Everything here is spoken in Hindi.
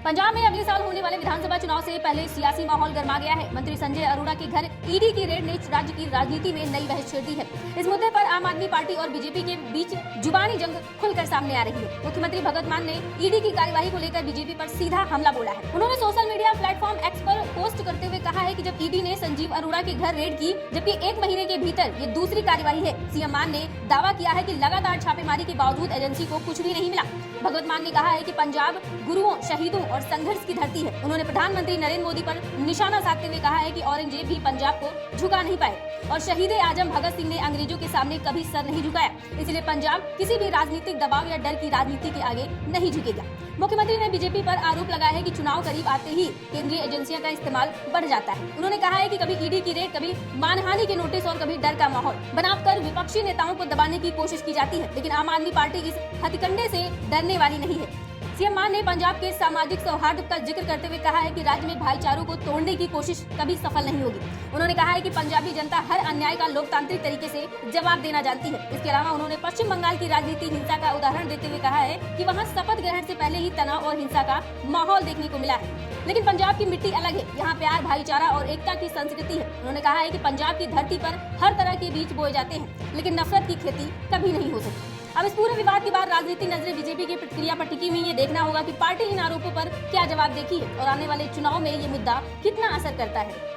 पंजाब में अगले साल होने वाले विधानसभा चुनाव से पहले सियासी माहौल गर्मा गया है। मंत्री संजय अरोड़ा के घर ईडी की रेड ने राज्य की राजनीति में नई बहस छेड़ दी है। इस मुद्दे पर आम आदमी पार्टी और बीजेपी के बीच जुबानी जंग खुलकर सामने आ रही है। मुख्यमंत्री भगत मान ने ईडी की कार्यवाही को लेकर बीजेपी पर सीधा हमला बोला है। उन्होंने सोशल मीडिया प्लेटफॉर्म एक्स पर पोस्ट करते हुए कहा है कि जब ईडी ने संजीव अरोड़ा के घर रेड की, जबकि 1 महीने के भीतर ये दूसरी कार्यवाही है। सीएम मान ने दावा किया है कि लगातार छापेमारी के बावजूद एजेंसी को कुछ भी नहीं मिला। भगत मान ने कहा है कि पंजाब गुरुओं, शहीदों और संघर्ष की धरती है। उन्होंने प्रधानमंत्री नरेंद्र मोदी पर निशाना साधते हुए कहा है कि औरंगजेब भी पंजाब को झुका नहीं पाए और शहीद आजम भगत सिंह ने अंग्रेजों के सामने कभी सर नहीं झुकाया। इसलिए पंजाब किसी भी राजनीतिक दबाव या डर की राजनीति के आगे नहीं झुकेगा। मुख्यमंत्री ने बीजेपी पर आरोप लगाया है कि चुनाव करीब आते ही केंद्रीय एजेंसियों का इस्तेमाल बढ़ जाता है। उन्होंने कहा है कि कभी ईडी की रेड, कभी मानहानि के नोटिस और कभी डर का माहौल बनाकर विपक्षी नेताओं को दबाने की कोशिश की जाती है। लेकिन आम आदमी पार्टी इस हथकंडे से डरने वाली नहीं है। सीएम मान ने पंजाब के सामाजिक सौहार्द का जिक्र करते हुए कहा है कि राज्य में भाईचारों को तोड़ने की कोशिश कभी सफल नहीं होगी। उन्होंने कहा है कि पंजाबी जनता हर अन्याय का लोकतांत्रिक तरीके से जवाब देना जानती है। इसके अलावा उन्होंने पश्चिम बंगाल की राजनीति हिंसा का उदाहरण देते हुए कहा है कि वहां शपथ ग्रहण से पहले ही तनाव और हिंसा का माहौल देखने को मिला है। लेकिन पंजाब की मिट्टी अलग है, यहाँ प्यार, भाईचारा और एकता की संस्कृति है। उन्होंने कहा है कि पंजाब की धरती पर हर तरह के बीज बोए जाते हैं, लेकिन नफरत की खेती कभी नहीं हो सकती। अब इस पूरे विवाद के बाद राजनीतिक नजरें बीजेपी की प्रतिक्रिया पर टिकी हुई। ये देखना होगा कि पार्टी इन आरोपों पर क्या जवाब देती है और आने वाले चुनाव में ये मुद्दा कितना असर करता है।